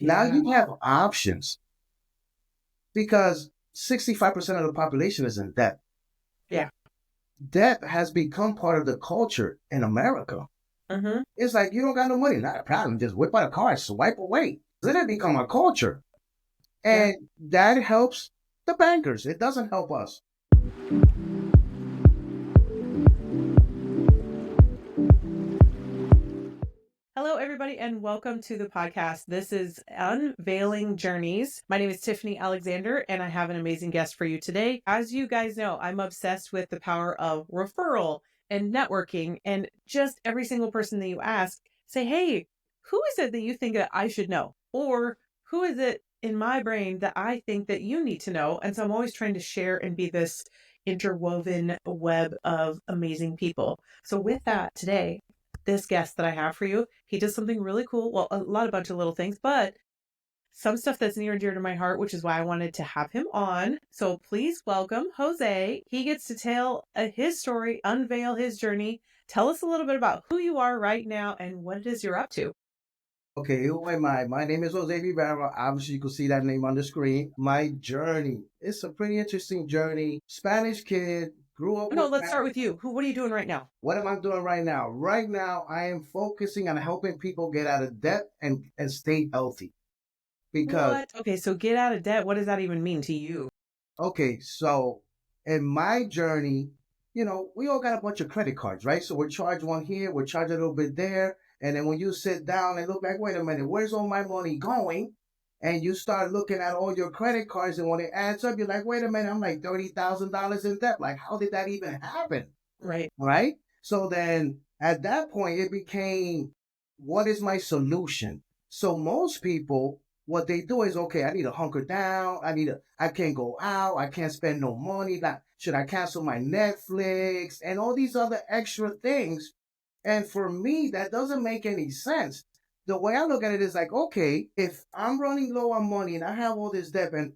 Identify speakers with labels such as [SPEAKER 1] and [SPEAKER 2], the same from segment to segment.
[SPEAKER 1] Now
[SPEAKER 2] Yeah.
[SPEAKER 1] you have options because 65% of the population is in debt.
[SPEAKER 2] Yeah.
[SPEAKER 1] Debt has become part of the culture in America.
[SPEAKER 2] Mm-hmm.
[SPEAKER 1] It's like, you don't got no money, not a problem. Just whip out a card, swipe away. Then it become a culture.
[SPEAKER 2] Yeah.
[SPEAKER 1] And that helps the bankers. It doesn't help us.
[SPEAKER 2] Hello, everybody, and welcome to the podcast. This is Unveiling Journeys. My name is Tiffany Alexander, and I have an amazing guest for you today. As you guys know, I'm obsessed with the power of referral and networking, and just every single person that you ask, say, hey, who is it that you think that I should know? Or who is it in my brain that I think that you need to know? And so I'm always trying to share and be this interwoven web of amazing people. So with that, today, this guest that I have for you, he does something really cool. Well, a bunch of little things, but some stuff that's near and dear to my heart, which is why I wanted to have him on. So please welcome Jose. He gets to tell his story, unveil his journey. Tell us a little bit about who you are right now and what it is you're up to.
[SPEAKER 1] Okay, who am I? My name is Jose Rivera. Obviously, you can see that name on the screen. My journey. It's a pretty interesting journey. Spanish kid, grew up
[SPEAKER 2] No,
[SPEAKER 1] with
[SPEAKER 2] let's start
[SPEAKER 1] that.
[SPEAKER 2] with you. What are you doing right now?
[SPEAKER 1] What am I doing right now? Right now, I am focusing on helping people get out of debt and stay healthy. Because,
[SPEAKER 2] What? Okay, so get out of debt. What does that even mean to you?
[SPEAKER 1] okay, so in my journey, we all got a bunch of credit cards, right? So we're charged one here, we're charged a little bit there. And then when you sit down and look like, wait a minute, where's all my money going? And you start looking at all your credit cards, and when it adds up, you're like, wait a minute, I'm like $30,000 in debt. Like, how did that even happen?
[SPEAKER 2] Right.
[SPEAKER 1] Right? So then at that point, it became, what is my solution? So most people, what they do is, okay, I need to hunker down. I can't go out. I can't spend no money. Like, should I cancel my Netflix and all these other extra things? And for me, that doesn't make any sense. The way I look at it is like, okay, if I'm running low on money and I have all this debt and,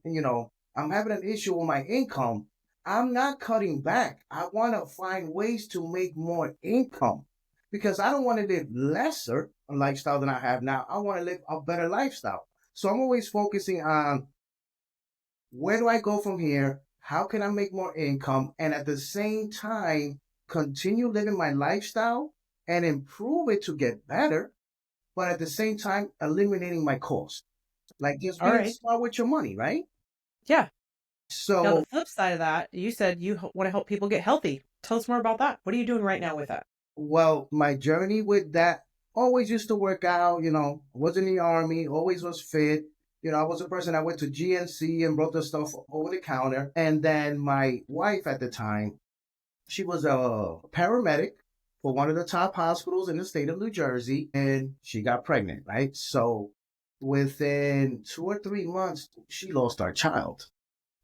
[SPEAKER 1] I'm having an issue with my income, I'm not cutting back. I want to find ways to make more income because I don't want to live lesser a lifestyle than I have now. I want to live a better lifestyle. So I'm always focusing on, where do I go from here? How can I make more income? And at the same time, continue living my lifestyle and improve it to get better, but at the same time, eliminating my cost. Like just
[SPEAKER 2] All
[SPEAKER 1] being
[SPEAKER 2] right.
[SPEAKER 1] smart with your money, right?
[SPEAKER 2] Yeah. Now, the
[SPEAKER 1] So,
[SPEAKER 2] flip side of that, you said you want to help people get healthy. Tell us more about that. What are you doing right now with that?
[SPEAKER 1] well, my journey with that, always used to work out, was in the army, always was fit. I was a person that went to GNC and brought the stuff over the counter. And then my wife at the time, she was a paramedic for one of the top hospitals in the state of New Jersey, and she got pregnant, right? So within 2 or 3 months, she lost our child.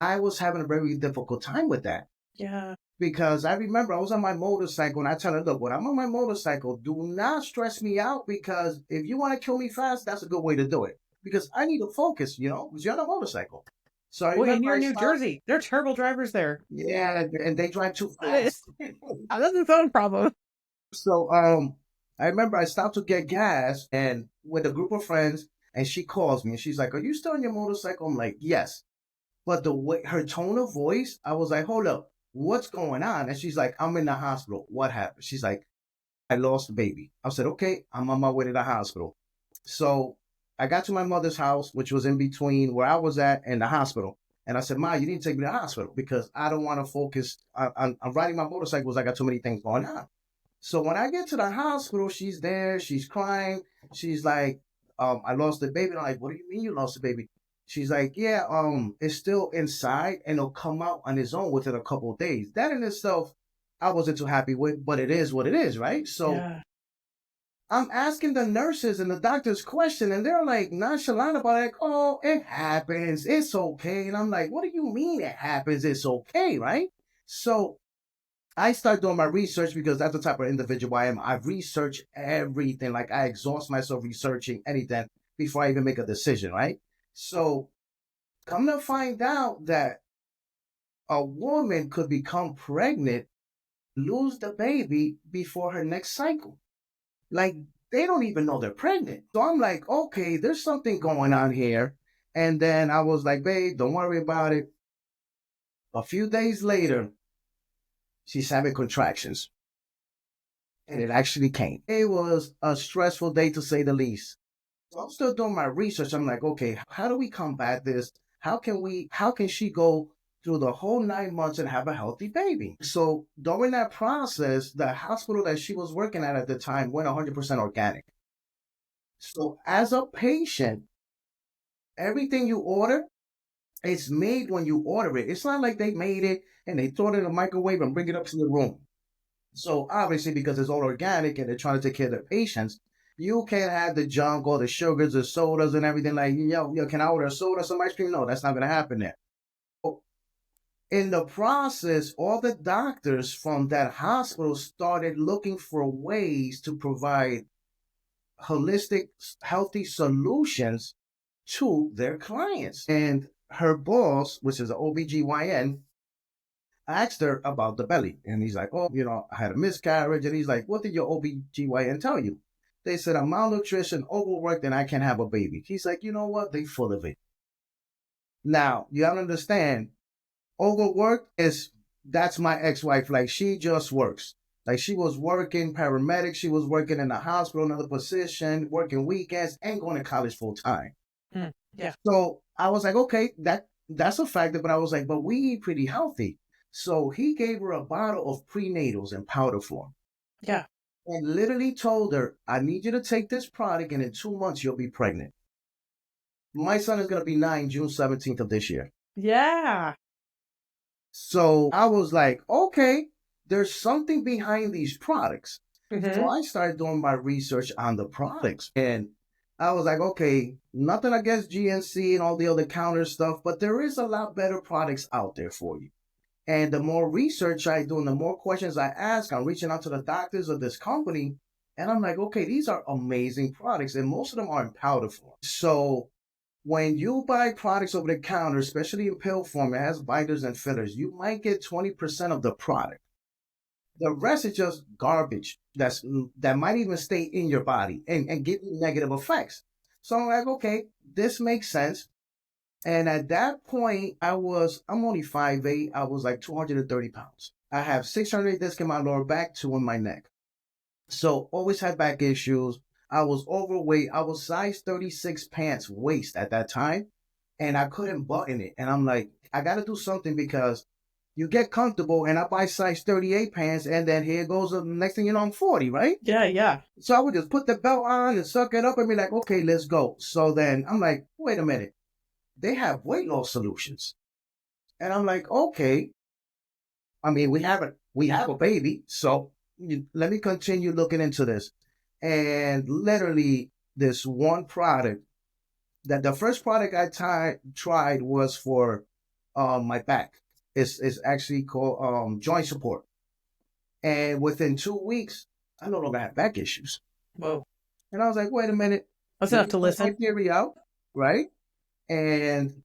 [SPEAKER 1] I was having a very difficult time with that
[SPEAKER 2] Yeah.
[SPEAKER 1] because I remember I was on my motorcycle and I tell her, look, when I'm on my motorcycle, do not stress me out because if you want to kill me fast, that's a good way to do it because I need to focus, because you're on a motorcycle. So I
[SPEAKER 2] Boy, and
[SPEAKER 1] remember
[SPEAKER 2] you're
[SPEAKER 1] I
[SPEAKER 2] in New
[SPEAKER 1] stopped.
[SPEAKER 2] Jersey. They're terrible drivers there.
[SPEAKER 1] Yeah, and they drive too
[SPEAKER 2] That's
[SPEAKER 1] fast.
[SPEAKER 2] its own problem.
[SPEAKER 1] So I remember I stopped to get gas and with a group of friends, and she calls me and she's like, "Are you still on your motorcycle?" I'm like, "Yes." But the way her tone of voice, I was like, "Hold up, what's going on?" And she's like, "I'm in the hospital. What happened?" She's like, "I lost the baby." I said, "Okay, I'm on my way to the hospital." So I got to my mother's house, which was in between where I was at and the hospital. And I said, "Ma, you need to take me to the hospital because I don't want to focus on riding my motorcycles. I got too many things going on." So when I get to the hospital, she's there, she's crying. She's like, I lost the baby. And I'm like, what do you mean you lost the baby? She's like, yeah, it's still inside and it'll come out on its own within a couple of days. That in itself, I wasn't too happy with, but it is what it is, right? So
[SPEAKER 2] Yeah.
[SPEAKER 1] I'm asking the nurses and the doctors question, and they're like nonchalant about it, like, oh, it happens, it's okay. And I'm like, what do you mean it happens? It's okay, right? So I start doing my research because that's the type of individual I am. I research everything. Like I exhaust myself researching anything before I even make a decision, right? So come to find out that a woman could become pregnant, lose the baby before her next cycle. Like they don't even know they're pregnant. So I'm like, okay, there's something going on here. And then I was like, babe, don't worry about it. A few days later, she's having contractions. And it actually came. It was a stressful day to say the least. So I'm still doing my research. I'm like, okay, how do we combat this? How can she go through the whole 9 months and have a healthy baby? So during that process, the hospital that she was working at the time went 100% organic. So as a patient, everything you order, it's made when you order it. It's not like they made it and they throw it in the microwave and bring it up to your room. So obviously, because it's all organic and they're trying to take care of their patients, you can't have the junk or the sugars, the sodas, and everything like, yo, can I order a soda, some ice cream? No, that's not going to happen there. So in the process, all the doctors from that hospital started looking for ways to provide holistic, healthy solutions to their clients. And her boss, which is an OBGYN, asked her about the belly. And he's like, oh, I had a miscarriage. And he's like, what did your OBGYN tell you? They said, I'm malnutrition, overworked, and I can't have a baby. He's like, you know what? They full of it. Now, you have to understand, overworked that's my ex-wife. Like, she just works. Like, she was working paramedic. She was working in the hospital, another position, working weekends, and going to college full time.
[SPEAKER 2] Yeah.
[SPEAKER 1] So I was like, okay, that's a factor. But I was like, but we eat pretty healthy. So he gave her a bottle of prenatals in powder form.
[SPEAKER 2] Yeah.
[SPEAKER 1] And literally told her, I need you to take this product and in 2 months you'll be pregnant. My son is going to be 9 June 17th of this year.
[SPEAKER 2] Yeah.
[SPEAKER 1] So I was like, okay, there's something behind these products. So I started doing my research on the products. And I was like, okay, nothing against GNC and all the other counter stuff, but there is a lot better products out there for you. And the more research I do and the more questions I ask, I'm reaching out to the doctors of this company. And I'm like, okay, these are amazing products. And most of them are in powder form. So when you buy products over the counter, especially in pill form, it has binders and fillers, you might get 20% of the product. The rest is just garbage that might even stay in your body and give you negative effects. So I'm like, okay, this makes sense. And at that point, I'm only 5'8". I was like 230 pounds. I have 600 discs in my lower back, 2 in my neck. So always had back issues. I was overweight. I was size 36 pants waist at that time. And I couldn't button it. And I'm like, I got to do something because you get comfortable and I buy size 38 pants. And then here goes the next thing you know, I'm 40, right?
[SPEAKER 2] Yeah. Yeah.
[SPEAKER 1] So I would just put the belt on and suck it up and be like, okay, let's go. So then I'm like, wait a minute. They have weight loss solutions. And I'm like, okay. I mean, we have a baby. So let me continue looking into this. And literally this one product that the first product I tried was for my back. It's actually called joint support. And within 2 weeks, I no longer had back issues.
[SPEAKER 2] Whoa.
[SPEAKER 1] And I was like, wait a minute.
[SPEAKER 2] That's enough to listen.
[SPEAKER 1] My theory out, right? And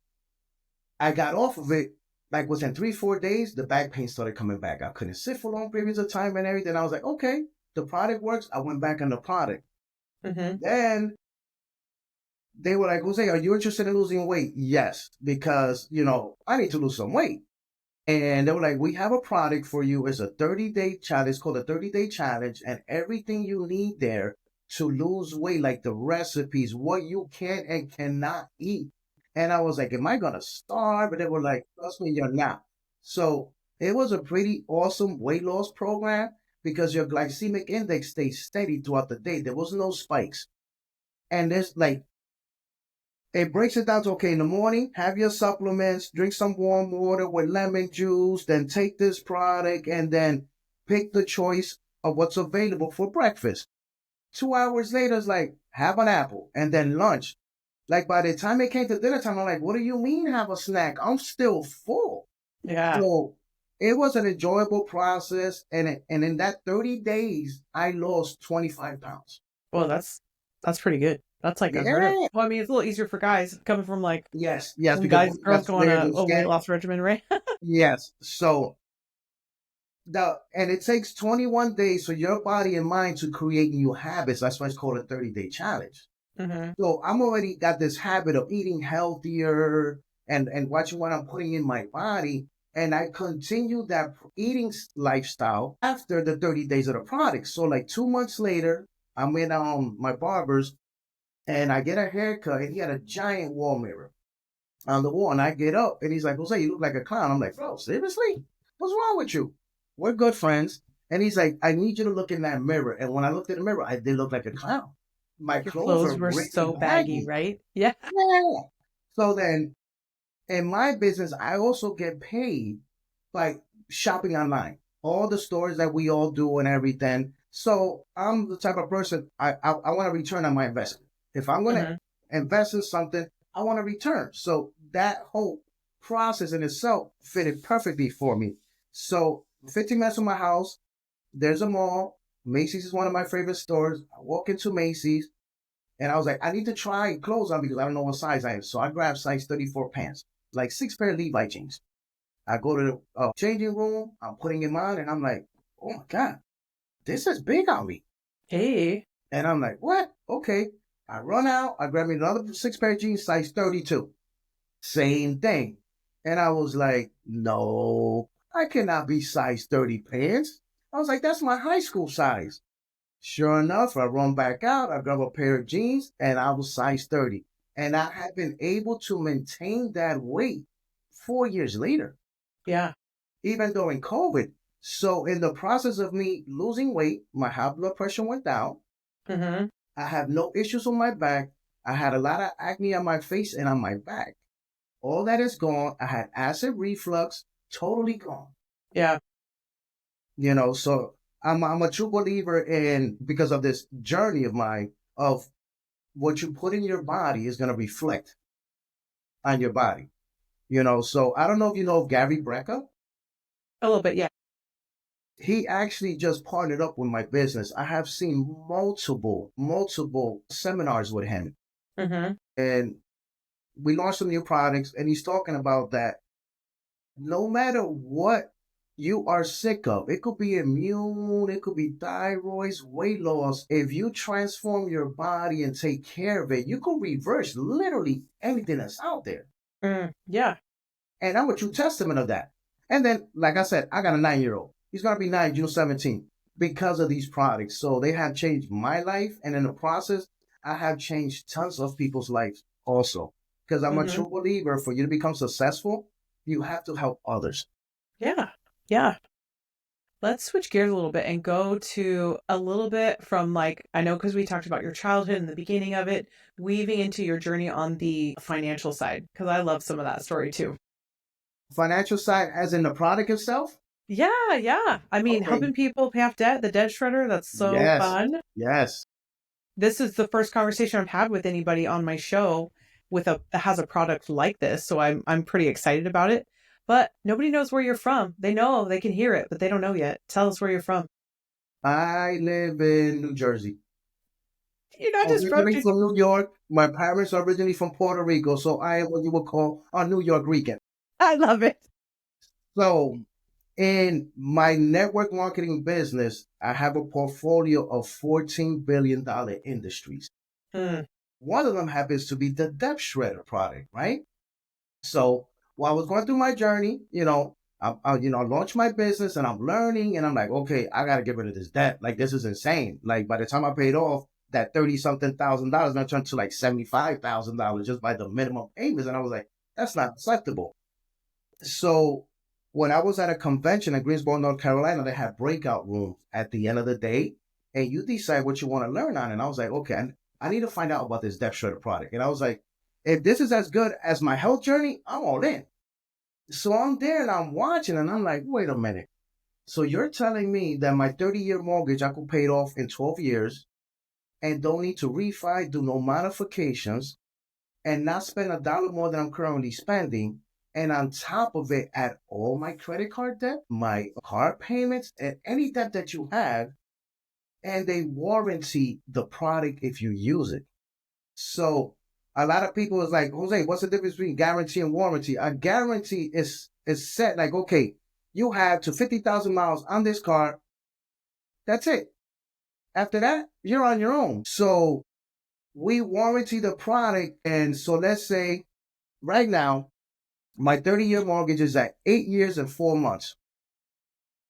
[SPEAKER 1] I got off of it. Like within 3-4 days, the back pain started coming back. I couldn't sit for long periods of time and everything. I was like, okay, the product works. I went back on the product. Then they were like, Jose, are you interested in losing weight? Yes, because, I need to lose some weight. And they were like, we have a product for you. It's a 30-day challenge. It's called a 30-day challenge. And everything you need there to lose weight, like the recipes, what you can and cannot eat. And I was like, am I going to starve? And they were like, trust me, you're not. So it was a pretty awesome weight loss program because your glycemic index stays steady throughout the day. There was no spikes. And there's like, it breaks it down to, okay, in the morning, have your supplements, drink some warm water with lemon juice, then take this product and then pick the choice of what's available for breakfast. 2 hours later, it's like, have an apple and then lunch. Like by the time it came to dinner time, I'm like, what do you mean have a snack? I'm still full.
[SPEAKER 2] Yeah.
[SPEAKER 1] So it was an enjoyable process. And in that 30 days, I lost 25 pounds.
[SPEAKER 2] Well, that's pretty good. That's like unheard of. Well, I mean, it's a little easier for guys coming from like
[SPEAKER 1] yes,
[SPEAKER 2] because girls go on a weight loss regimen, right?
[SPEAKER 1] Yes. So And it takes 21 days for your body and mind to create new habits. That's why it's called a 30-day challenge.
[SPEAKER 2] Mm-hmm.
[SPEAKER 1] So I'm already got this habit of eating healthier and watching what I'm putting in my body. And I continue that eating lifestyle after the 30 days of the product. So like 2 months later, I'm in my barber's and I get a haircut and he had a giant wall mirror on the wall. And I get up and he's like, Jose, you look like a clown. I'm like, bro, seriously? What's wrong with you? We're good friends. And he's like, I need you to look in that mirror. And when I looked in the mirror, I did look like a clown. My
[SPEAKER 2] Your
[SPEAKER 1] clothes
[SPEAKER 2] clothes
[SPEAKER 1] are
[SPEAKER 2] were
[SPEAKER 1] really
[SPEAKER 2] so baggy,
[SPEAKER 1] baggy.
[SPEAKER 2] right? Yeah.
[SPEAKER 1] Yeah. So then in my business, I also get paid by shopping online. All the stores that we all do and everything. So I'm the type of person I want to return on my investment. If I'm going to
[SPEAKER 2] Mm-hmm.
[SPEAKER 1] invest in something, I want to return. So that whole process in itself fitted perfectly for me. So 15 minutes from my house, there's a mall. Macy's is one of my favorite stores. I walk into Macy's. And I was like, I need to try clothes on because I don't know what size I am. So I grabbed size 34 pants, like 6 pair of Levi jeans. I go to the changing room, I'm putting them on, and I'm like, oh my God, this is big on me.
[SPEAKER 2] Hey.
[SPEAKER 1] And I'm like, what? Okay. I run out, I grab me another 6 pair of jeans, size 32. Same thing. And I was like, no, I cannot be size 30 pants. I was like, that's my high school size. Sure enough, I run back out. I grab a pair of jeans and I was size 30. And I have been able to maintain that weight 4 years later,
[SPEAKER 2] Yeah.
[SPEAKER 1] even during COVID. So, in the process of me losing weight, my high blood pressure went down.
[SPEAKER 2] Mm-hmm.
[SPEAKER 1] I have no issues on my back. I had a lot of acne on my face and on my back. All that is gone. I had acid reflux, totally gone.
[SPEAKER 2] Yeah.
[SPEAKER 1] So I'm a true believer in because of this journey of mine of what you put in your body is going to reflect on your body. So I don't know if you know of Gary Brecka.
[SPEAKER 2] A little bit. Yeah.
[SPEAKER 1] He actually just partnered up with my business. I have seen multiple seminars with him.
[SPEAKER 2] Mm-hmm.
[SPEAKER 1] And we launched some new products, and he's talking about that no matter what you are sick of, it could be immune, it could be thyroid, weight loss. If you transform your body and take care of it, you can reverse literally anything that's out there.
[SPEAKER 2] Yeah.
[SPEAKER 1] And I'm a true testament of that. And then, like I said, I got a 9-year-old. He's going to be 9 June 17th because of these products. So they have changed my life. And in the process, I have changed tons of people's lives also. Because I'm a
[SPEAKER 2] Mm-hmm.
[SPEAKER 1] true believer for you to become successful, you have to help others.
[SPEAKER 2] Yeah. Yeah. Let's switch gears a little bit and go to a little bit from like, I know because we talked about your childhood and the beginning of it, weaving into your journey on the financial side, because I love some of that story too.
[SPEAKER 1] Financial side, as in the product itself?
[SPEAKER 2] Yeah. Yeah. I mean,
[SPEAKER 1] Okay.
[SPEAKER 2] helping people pay off debt, the debt shredder, that's so
[SPEAKER 1] Yes.
[SPEAKER 2] fun.
[SPEAKER 1] Yes.
[SPEAKER 2] This is the first conversation I've had with anybody on my show with that has a product like this. So I'm pretty excited about it. But nobody knows where you're from. They know they can hear it, but they don't know yet. Tell us where you're from.
[SPEAKER 1] I live in New Jersey.
[SPEAKER 2] You're not just from
[SPEAKER 1] Originally from New York. My parents are originally from Puerto Rico, so I am what you would call a New York Rican.
[SPEAKER 2] I love it.
[SPEAKER 1] So in my network marketing business, I have a portfolio of $14 billion industries.
[SPEAKER 2] Mm,
[SPEAKER 1] One of them happens to be the Depth Shredder product, right? So while I was going through my journey, I launched my business and I'm learning and I'm like, okay, I got to get rid of this debt. Like, this is insane. Like, by the time I paid off that 30 something $1,000, now turned to like $75,000 just by the minimum payments. And I was like, that's not acceptable. So when I was at a convention in Greensboro, North Carolina, they had breakout rooms at the end of the day and you decide what you want to learn on. And I was like, okay, I need to find out about this Depth Shredder product. And I was like, if this is as good as my health journey, I'm all in. So I'm there and I'm watching and I'm like, wait a minute. So you're telling me that my 30-year mortgage, I could pay it off in 12 years and don't need to refi, do no modifications, and not spend a dollar more than I'm currently spending. And on top of it, add all my credit card debt, my car payments, and any debt that you have, and they warranty the product if you use it. So a lot of people is like, Jose, what's the difference between guarantee and warranty? A guarantee is set like, okay, you have to 50,000 miles on this car. That's it. After that, you're on your own. So we warranty the product. And so let's say right now, my 30-year mortgage is at 8 years and 4 months.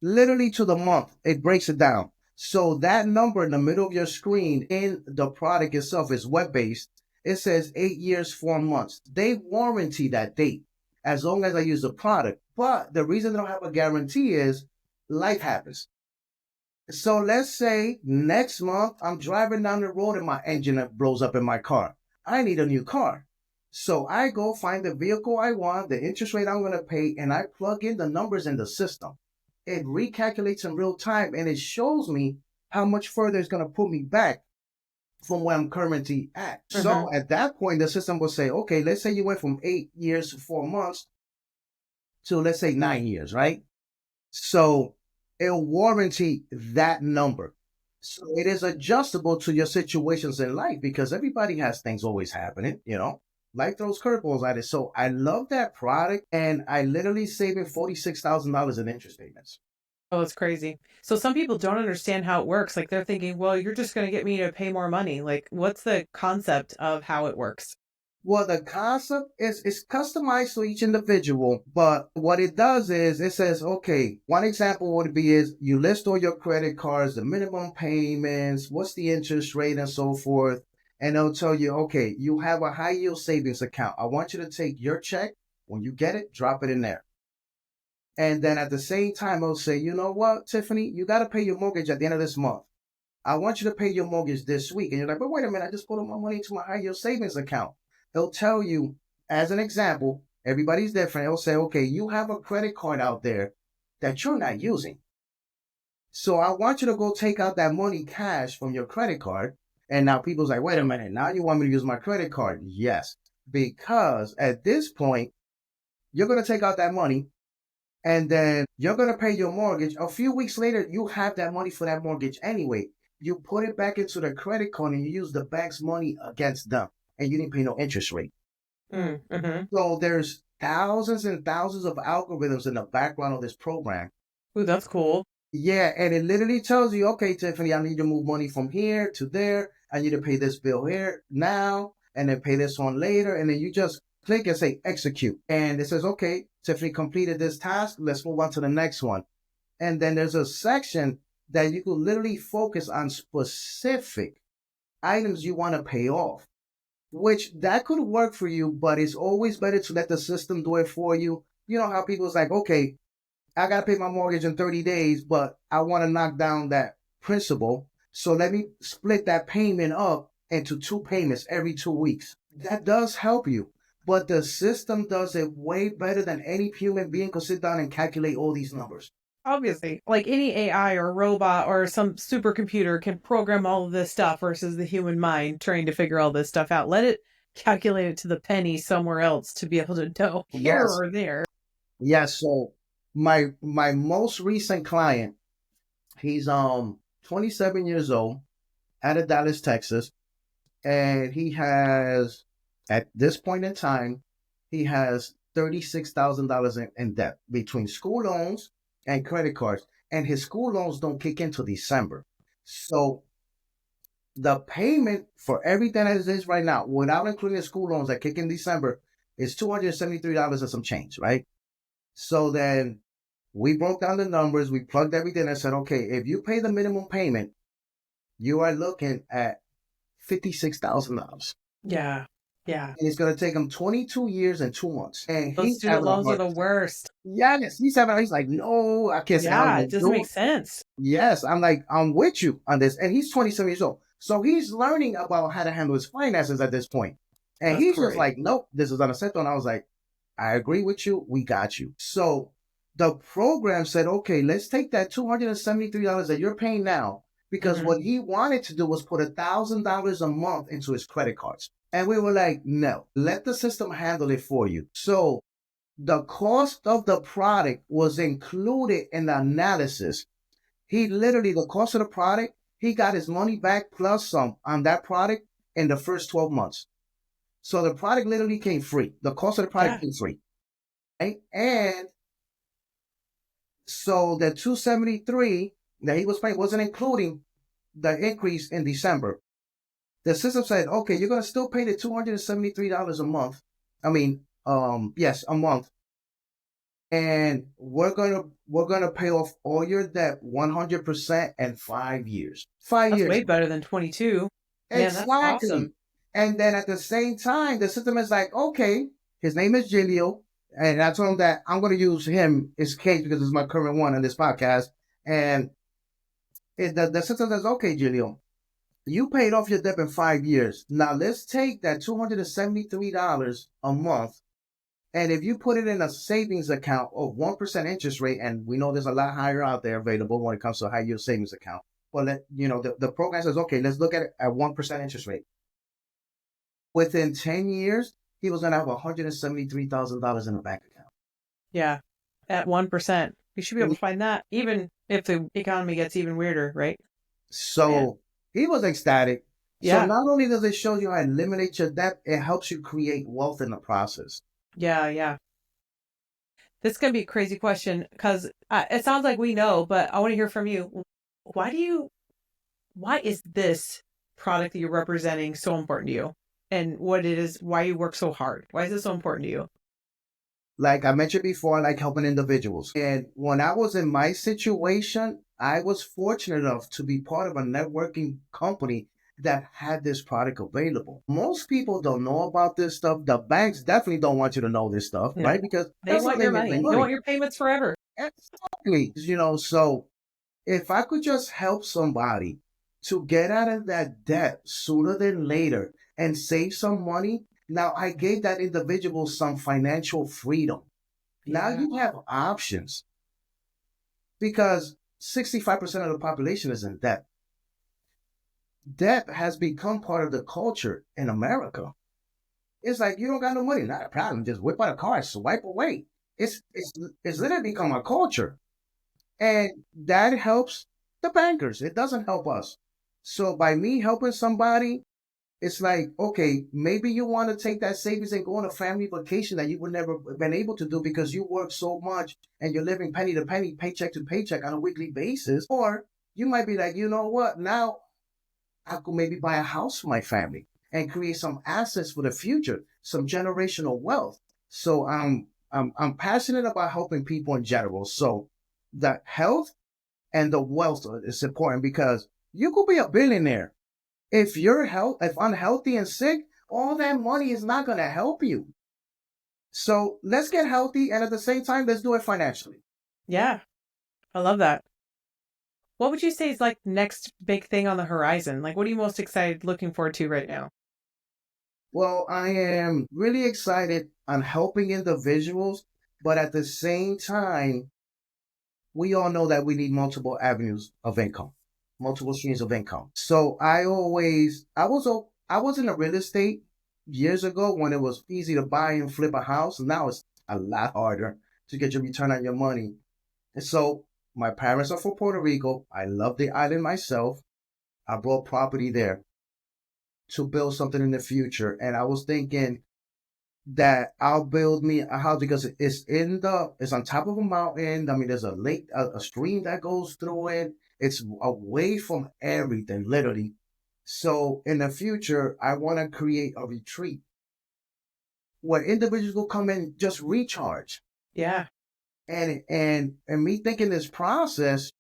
[SPEAKER 1] Literally to the month, it breaks it down. So that number in the middle of your screen in the product itself is web-based. It says 8 years, 4 months. They warranty that date as long as I use the product. But the reason they don't have a guarantee is life happens. So let's say next month I'm driving down the road and my engine blows up in my car. I need a new car. So I go find the vehicle I want, the interest rate I'm going to pay, and I plug in the numbers in the system. It recalculates in real time and it shows me how much further it's going to put me back from where I'm currently at. So at that point, the system will say, okay, let's say you went from 8 years to 4 months to let's say 9 years, right? So it'll warranty that number. So it is adjustable to your situations in life because everybody has things always happening, life throws curveballs at it. So I love that product and I literally saving $46,000 in interest payments.
[SPEAKER 2] Oh, it's crazy. So some people don't understand how it works. Like they're thinking, well, you're just going to get me to pay more money. Like what's the concept of how it works?
[SPEAKER 1] Well, the concept is customized to each individual, but what it does is it says, okay, one example would be is you list all your credit cards, the minimum payments, what's the interest rate and so forth. And it'll tell you, okay, you have a high yield savings account. I want you to take your check. When you get it, drop it in there. And then at the same time, it'll say, you know what, Tiffany, you got to pay your mortgage at the end of this month. I want you to pay your mortgage this week. And you're like, but wait a minute, I just put my money into my high yield savings account. It'll tell you, as an example, everybody's different. It'll say, okay, you have a credit card out there that you're not using. So I want you to go take out that money cash from your credit card. And now people's like, wait a minute, now you want me to use my credit card? Yes, because at this point, you're going to take out that money and then you're going to pay your mortgage. A few weeks later, you have that money for that mortgage anyway. You put it back into the credit card and you use the bank's money against them. And you didn't pay no interest rate. So there's thousands and thousands of algorithms in the background of this program.
[SPEAKER 2] Ooh, that's cool.
[SPEAKER 1] Yeah, and it literally tells you, okay, Tiffany, I need to move money from here to there. I need to pay this bill here now, and then pay this one later. And then you just click and say execute. And it says, okay, Tiffany completed this task. Let's move on to the next one. And then there's a section that you could literally focus on specific items you want to pay off. Which that could work for you, but it's always better to let the system do it for you. You know how people's like, okay, I got to pay my mortgage in 30 days, but I want to knock down that principal. So let me split that payment up into 2 payments every 2 weeks. That does help you, but the system does it way better than any human being could sit down and calculate all these numbers.
[SPEAKER 2] Obviously, like any AI or robot or some supercomputer can program all of this stuff versus the human mind trying to figure all this stuff out. Let it calculate it to the penny somewhere else to be able to know here or there.
[SPEAKER 1] Yes. So my most recent client, he's 27 years old, out of Dallas, Texas, and he has at this point in time, he has $36,000 in debt between school loans and credit cards, and his school loans don't kick in till December. So the payment for everything as it is right now, without including the school loans that kick in December, is $273 and some change, right? So then we broke down the numbers, we plugged everything and said, okay, if you pay the minimum payment, you are looking at $56,000.
[SPEAKER 2] Yeah. Yeah.
[SPEAKER 1] And it's going to take him 22 years and 2 months. And
[SPEAKER 2] those student loans are the worst.
[SPEAKER 1] Yes. He's like, no, I can't say
[SPEAKER 2] yeah, it doesn't make sense.
[SPEAKER 1] Yes. I'm like, I'm with you on this. And he's 27 years old. So he's learning about how to handle his finances at this point. And he's just like, nope, this is unacceptable. And I was like, I agree with you. We got you. So the program said, okay, let's take that $273 that you're paying now, because what he wanted to do was put $1,000 a month into his credit cards. And we were like, no, let the system handle it for you. So the cost of the product was included in the analysis. The cost of the product, he got his money back plus some on that product in the first 12 months. So the product literally came free. The cost of the product came free. Right? And So the 273 that he was paying wasn't including the increase in December. The system said, okay, you're gonna still pay the $273 a month. I mean, yes, a month, and we're gonna pay off all your debt 100% in 5 years. Five
[SPEAKER 2] That's
[SPEAKER 1] years,
[SPEAKER 2] way better than 22. Man, that's awesome.
[SPEAKER 1] exactly. And then at the same time, the system is like, okay, his name is Gilio, and I told him that I'm gonna use him as case because it's my current one on this podcast, and the system says, okay, Gilio, you paid off your debt in 5 years. Now let's take that $273 a month, and if you put it in a savings account of 1% interest rate, and we know there's a lot higher out there available when it comes to a high yield savings account. Well, the program says, okay, let's look at it at 1% interest rate. Within 10 years, he was gonna have $173,000 in a bank account.
[SPEAKER 2] Yeah. At 1%. You should be able to find that even if the economy gets even weirder, right?
[SPEAKER 1] So he was ecstatic. So
[SPEAKER 2] Yeah.
[SPEAKER 1] not only does it show you how to eliminate your debt, it helps you create wealth in the process.
[SPEAKER 2] Yeah. Yeah. This is going to be a crazy question because it sounds like we know, but I want to hear from you. Why is this product that you're representing so important to you? And what it is, why you work so hard? Why is this so important to you?
[SPEAKER 1] Like I mentioned before, I like helping individuals. And when I was in my situation, I was fortunate enough to be part of a networking company that had this product available. Most people don't know about this stuff. The banks definitely don't want you to know this stuff,
[SPEAKER 2] No,
[SPEAKER 1] right? Because
[SPEAKER 2] they
[SPEAKER 1] that's
[SPEAKER 2] want
[SPEAKER 1] how
[SPEAKER 2] your
[SPEAKER 1] they make
[SPEAKER 2] money.
[SPEAKER 1] their
[SPEAKER 2] They
[SPEAKER 1] money.
[SPEAKER 2] want your payments forever.
[SPEAKER 1] Exactly. So if I could just help somebody to get out of that debt sooner than later and save some money, now I gave that individual some financial freedom. Now
[SPEAKER 2] Yeah.
[SPEAKER 1] you have options because 65% of the population is in debt. Debt has become part of the culture in America. It's like you don't got no money, not a problem. Just whip out a card, swipe away. It's literally become a culture. And that helps the bankers. It doesn't help us. So by me helping somebody, it's like, okay, maybe you want to take that savings and go on a family vacation that you would never been able to do because you work so much and you're living penny to penny, paycheck to paycheck on a weekly basis. Or you might be like, you know what? Now I could maybe buy a house for my family and create some assets for the future, some generational wealth. So I'm passionate about helping people in general. So the health and the wealth is important because you could be a billionaire. If unhealthy and sick, all that money is not going to help you. So let's get healthy, and at the same time, let's do it financially.
[SPEAKER 2] Yeah. I love that. What would you say is like next big thing on the horizon? Like, what are you most excited looking forward to right now?
[SPEAKER 1] Well, I am really excited on helping individuals, but at the same time, we all know that we need multiple avenues of income, multiple streams of income. So I was in the real estate years ago when it was easy to buy and flip a house. Now it's a lot harder to get your return on your money. And so my parents are from Puerto Rico. I love the island myself. I bought property there to build something in the future. And I was thinking that I'll build me a house because it's on top of a mountain. I mean, there's a lake, a stream that goes through it. It's away from everything, literally. So in the future, I want to create a retreat where individuals will come in and just recharge.
[SPEAKER 2] Yeah.
[SPEAKER 1] And me thinking this process,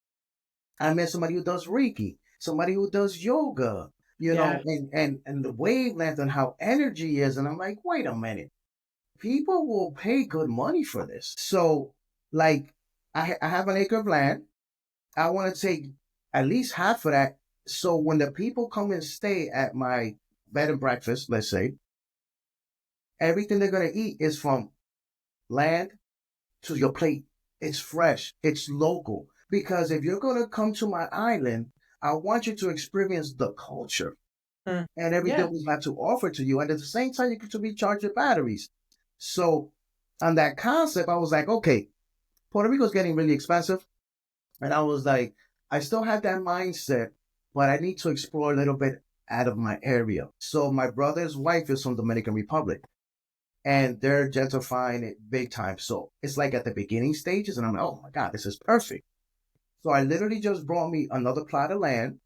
[SPEAKER 1] I met somebody who does Reiki, somebody who does yoga,
[SPEAKER 2] Yeah.
[SPEAKER 1] and the wavelength and how energy is. And I'm like, wait a minute, people will pay good money for this. So, like, I have an acre of land. I want to take at least half of that. So when the people come and stay at my bed and breakfast, let's say, everything they're going to eat is from land to your plate. It's fresh. It's local. Because if you're going to come to my island, I want you to experience the culture
[SPEAKER 2] Mm.
[SPEAKER 1] and everything
[SPEAKER 2] Yeah.
[SPEAKER 1] we have to offer to you. And at the same time, you get to recharge your batteries. So on that concept, I was like, okay, Puerto Rico's getting really expensive. And I was like, I still have that mindset, but I need to explore a little bit out of my area. So my brother's wife is from Dominican Republic. and they're gentrifying it big time. So it's like at the beginning stages, and I'm like, oh my God, this is perfect. So I literally just brought me another plot of land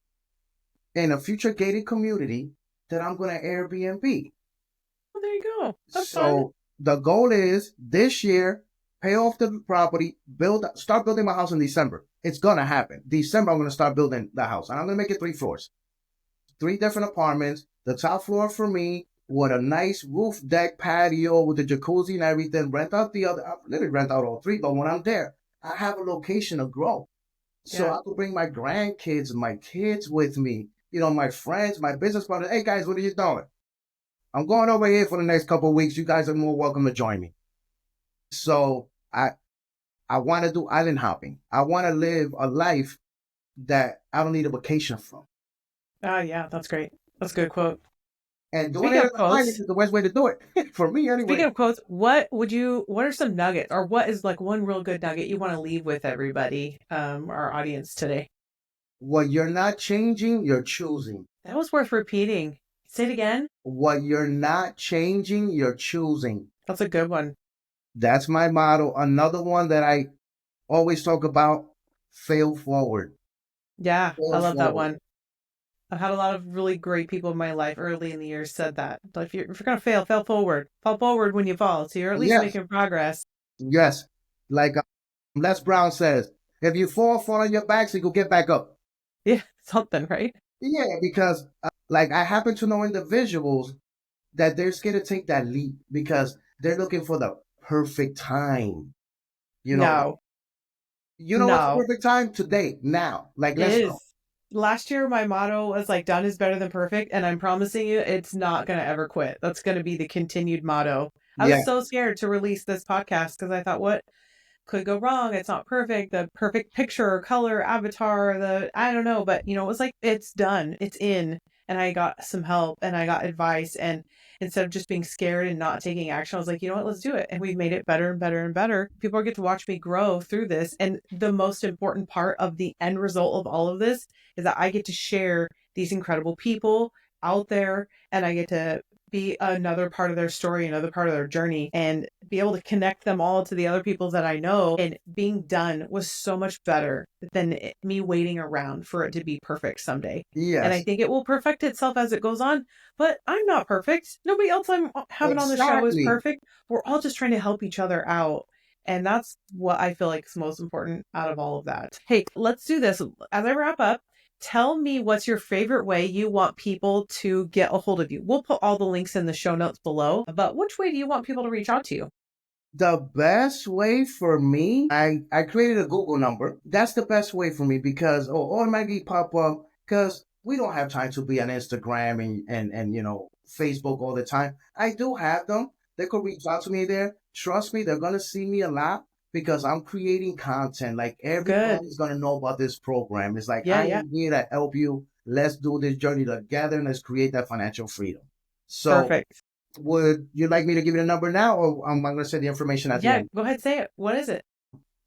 [SPEAKER 1] in a future gated community that I'm going to Airbnb.
[SPEAKER 2] Oh, there you go. That's fun.
[SPEAKER 1] So the goal is this year, pay off the property, start building my house in December. It's going to happen. December, I'm going to start building the house. And I'm going to make it 3 floors, 3 different apartments. The top floor for me with a nice roof deck patio with the jacuzzi and everything. Rent out the other, I literally rent out all 3, but when I'm there, I have a location to grow. So
[SPEAKER 2] Yeah.
[SPEAKER 1] I could bring my grandkids, my kids with me, you know, my friends, my business partners. Hey guys, what are you doing? I'm going over here for the next couple of weeks. You guys are more welcome to join me. So I want to do island hopping. I want to live a life that I don't need a vacation from.
[SPEAKER 2] Oh, yeah, that's great. That's a good quote.
[SPEAKER 1] And doing
[SPEAKER 2] Speaking
[SPEAKER 1] it
[SPEAKER 2] of
[SPEAKER 1] in the island
[SPEAKER 2] quotes,
[SPEAKER 1] is the best way to do it for me
[SPEAKER 2] speaking
[SPEAKER 1] anyway.
[SPEAKER 2] of quotes, what are some nuggets, or what is like one real good nugget you want to leave with everybody, our audience today?
[SPEAKER 1] What you're not changing, you're choosing.
[SPEAKER 2] That was worth repeating. Say it again.
[SPEAKER 1] What you're not changing, you're choosing.
[SPEAKER 2] That's a good one.
[SPEAKER 1] That's my motto. Another one that I always talk about, fail forward.
[SPEAKER 2] Yeah, I
[SPEAKER 1] Fail
[SPEAKER 2] love that
[SPEAKER 1] forward.
[SPEAKER 2] one. I've had a lot of really great people in my life early in the year said that. But if you're gonna fail, fail forward. Fall forward when you fall. So you're at least
[SPEAKER 1] Yes,
[SPEAKER 2] making progress.
[SPEAKER 1] yes. Like Les Brown says, if you fall on your back, so you can get back up.
[SPEAKER 2] Yeah, something, right?
[SPEAKER 1] Yeah, because like I happen to know individuals that they're scared to take that leap because they're looking for the perfect time. You know,
[SPEAKER 2] No,
[SPEAKER 1] what's the
[SPEAKER 2] no.
[SPEAKER 1] perfect time? Today, now. Like,
[SPEAKER 2] It
[SPEAKER 1] let's go.
[SPEAKER 2] is. Last year, my motto was like, done is better than perfect. And I'm promising you, it's not going to ever quit. That's going to be the continued motto. I was
[SPEAKER 1] Yeah,
[SPEAKER 2] so scared to release this podcast because I thought, what could go wrong? It's not perfect. The perfect picture, color, avatar, I don't know. But, it was like, it's done, it's in. And I got some help and I got advice. And instead of just being scared and not taking action, I was like, you know what, let's do it. And we've made it better and better and better. People get to watch me grow through this. And the most important part of the end result of all of this is that I get to share these incredible people out there and I get to be another part of their story, another part of their journey, and be able to connect them all to the other people that I know. And being done was so much better than me waiting around for it to be perfect someday. And I
[SPEAKER 1] yes,
[SPEAKER 2] think it will perfect itself as it goes on. But I'm not perfect. Nobody else I'm having on the show is
[SPEAKER 1] exactly.
[SPEAKER 2] perfect. We're all just trying to help each other out. And that's what I feel like is most important out of all of that. Hey, let's do this. As I wrap up, tell me what's your favorite way you want people to get a hold of you. We'll put all the links in the show notes below, but which way do you want people to reach out to you?
[SPEAKER 1] The best way for me, I created a Google number. That's the best way for me because automatically pop up because we don't have time to be on Instagram and Facebook all the time. I do have them. They could reach out to me there. Trust me, they're gonna see me a lot because I'm creating content. Like
[SPEAKER 2] Good.
[SPEAKER 1] everybody's gonna know about this program. It's like
[SPEAKER 2] Yeah,
[SPEAKER 1] I
[SPEAKER 2] yeah.
[SPEAKER 1] am here to help you. Let's do this journey together and let's create that financial freedom. So
[SPEAKER 2] Perfect.
[SPEAKER 1] would you like me to give you the number now, or am I going to say the information at the
[SPEAKER 2] Yeah,
[SPEAKER 1] end?
[SPEAKER 2] go ahead, say it. What is it?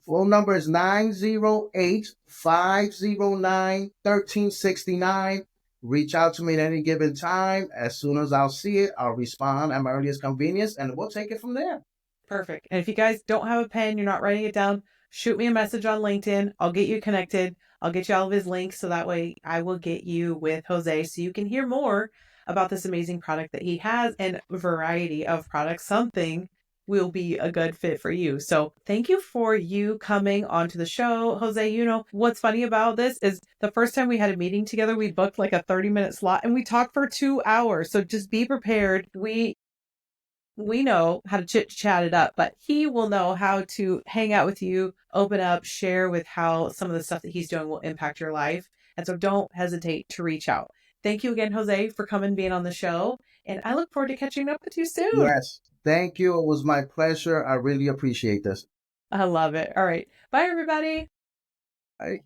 [SPEAKER 1] Phone number is 908-509-1369. Reach out to me at any given time. As soon as I'll see it, I'll respond at my earliest convenience, and we'll take it from there.
[SPEAKER 2] Perfect. And if you guys don't have a pen, you're not writing it down, shoot me a message on LinkedIn. I'll get you connected. I'll get you all of his links so that way I will get you with Jose so you can hear more about this amazing product that he has and a variety of products. Something will be a good fit for you. So thank you for you coming onto the show, Jose. What's funny about this is the first time we had a meeting together, we booked like a 30-minute slot and we talked for 2 hours. So just be prepared. We know how to chit chat it up, but he will know how to hang out with you, open up, share with how some of the stuff that he's doing will impact your life. And so don't hesitate to reach out. Thank you again, Jose, for coming being on the show. And I look forward to catching up with you soon.
[SPEAKER 1] Yes. Thank you. It was my pleasure. I really appreciate this.
[SPEAKER 2] I love it. All right. Bye, everybody.
[SPEAKER 1] Bye.